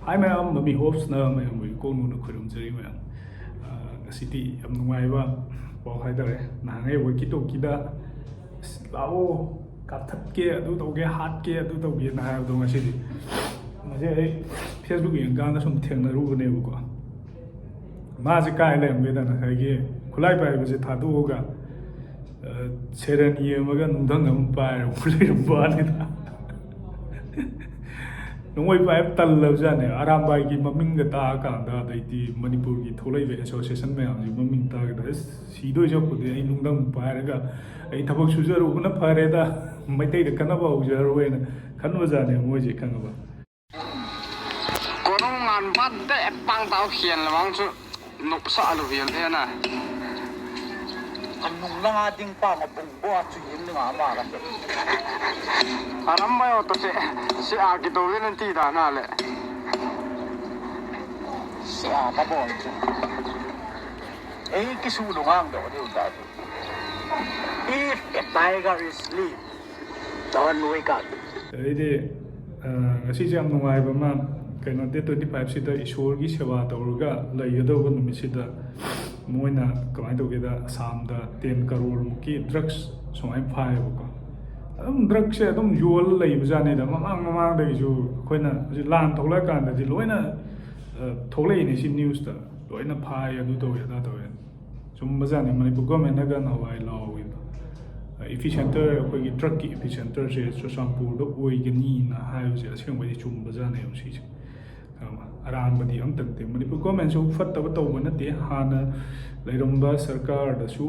Hai ma'am, mami hopes na may amoy ko nung nakurimzari ma'am. City am nungaiba pau haidare nangai wikito kida lao katat ke adu toge hat ke adu toge na ha do ngasi di ngasi Facebook yang gana sum thengna ru ne ko ma je kai le me da na kai ge khulai pai ba je thadu ga seren ye ma ga nung dang am pai khulai rum ba ne da nungoi pai tal la ja ne aram bai ki maming ga ta ka da dai ti manipur ki tholai ve association me am ji maming ta ga si do jo ku de ai nung dang pai ga ai thabak su ja ru na phare da mai tai da kana ba u ja ro ne khan wa ja ne mo je kan ba ko nong ngan bat de pang tao khian la wang chu nok sa lu hian the na anh nung lang ating pa mabung bo at yun nga ma ka aram ba yo to se a ki to len ti da na le siya ka bo eh kisulungang do di uda if a tiger is asleep don't wake up ai de ngasi jam nungai ba ma kaino de 25 sida ishwar gi sewa tawruga laiyado numi sida moina kamai to ge da sam da 10 crore muki drugs somai phai ba drugs se adum yol lai ba jane da mamang da ju koina lan thokla kan da di loina tholai ni si news da loina phai adu to ya da to ya sum ba jane mani bu government na ga na wai law wi efficienter ko gi drug ki efficienter se so shampoo do oi ge ni na ha ju se seng ba di chum ba jane am si aram badi am tak te manipur government su fat ta to ba na te hana leiromba sarkar da su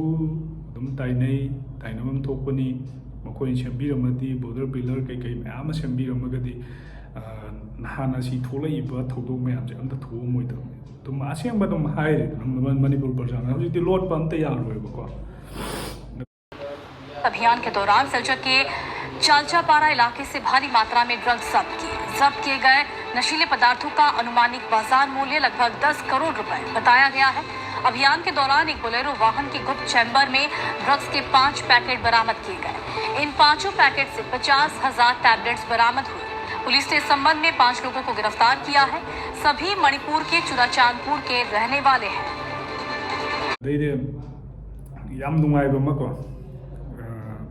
dum tainai tainamam thokpani makoi sembiramadi border pillar kai kai ma'am sembiramagadi hana si tholai ba thodok ma'am je am ta tho moi ta tum aseng ba dum haire manipur parjan hauji ti lot pam te yar loi ba ko अभियान के दौरान सिलचर के चालचापारा इलाके से भारी मात्रा में drugs जब्त किए गए। नशीले पदार्थों का अनुमानित बाजार मूल्य लगभग 10 करोड़ रुपए बताया गया है। अभियान के दौरान एक बोलेरो वाहन के गुप्त चैम्बर में ड्रग्स के 5 पैकेट बरामद किए गए। इन 5 पैकेट से 50,000 टैबलेट्स बरामद हुए। पुलिस ने इस संबंध में 5 लोगों को गिरफ्तार किया है। सभी मणिपुर के चुराचांदपुर के रहने वाले हैं।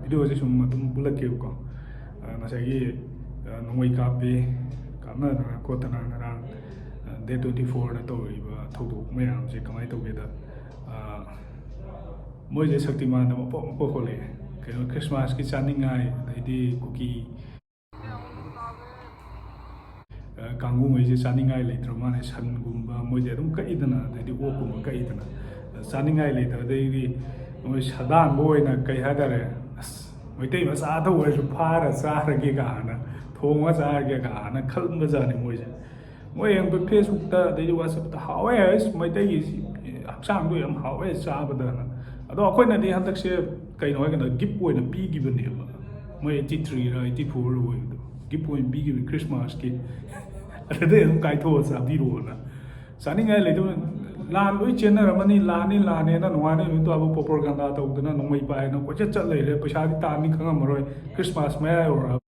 video je sum tum bulak ke ko na sa gi noi ka pe ka na ko ta na ra day 24 na to ba thodu me am je kamai to ge da moi je shaktiman na po ko le ke christmas ki chaning ai dai di cookie kangu moi je chaning ai le drama ne san gum ba moi je dum kai dana dai di o kum kai dana chaning ai le da dai di moi sadan boy na kai ha da re moi tei ma sa tho we su pha ra sa ra ge ga na thong wa sa ge ga na khal ma ja ne moi je moi yang pe facebook ta dai whatsapp ta how is moi tei hapsang do yam how is sa ba da na ado akoi na di han tak se kai noi ga na gift boy na pi gi ba ne ba moi 83 ra 84 ro gift boy pi gi christmas ki ada de kai tho sa bi ro na sa ni ngai le do lan loi chen na mani la ne na nwa ne to abu propaganda ta udna no mai pai no ko cha cha le re paisa di ta ni khanga maroi christmas me or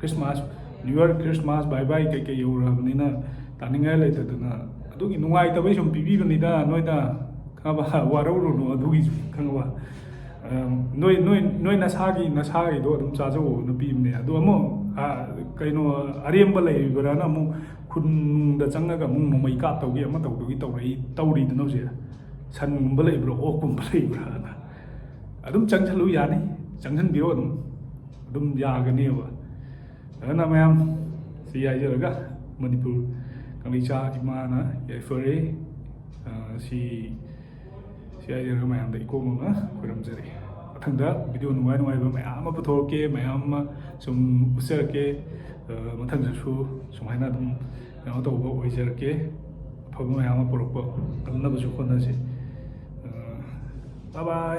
Christmas, New Year, Christmas, bye bye, kai yura nina taningai le taduna adugi nungai tabai sum pibi bani da noida khaba warau no adugi khangwa noi nasagi do dum cha jo no pi ne adu amo kaino aremba le bra na mu khun da changa ga mung no mai ka tawgi ama tawdugi tawri da no je san gum ba le bro o kum ba le bra na adum chang chalu ya ni chang chan bio dum ya ga ne wa na ma'am si ai giờ ga manipur kang li cha ima na ye fere si ai giờ ma'am dai ko ma ko ram jari thang da video nuai ba ma'am ma pho ke ma'am sum usar ke ma thang su sum hai na dum na to bo oi jar ke pho ma'am ma pro ko na bu su ko na si bye bye.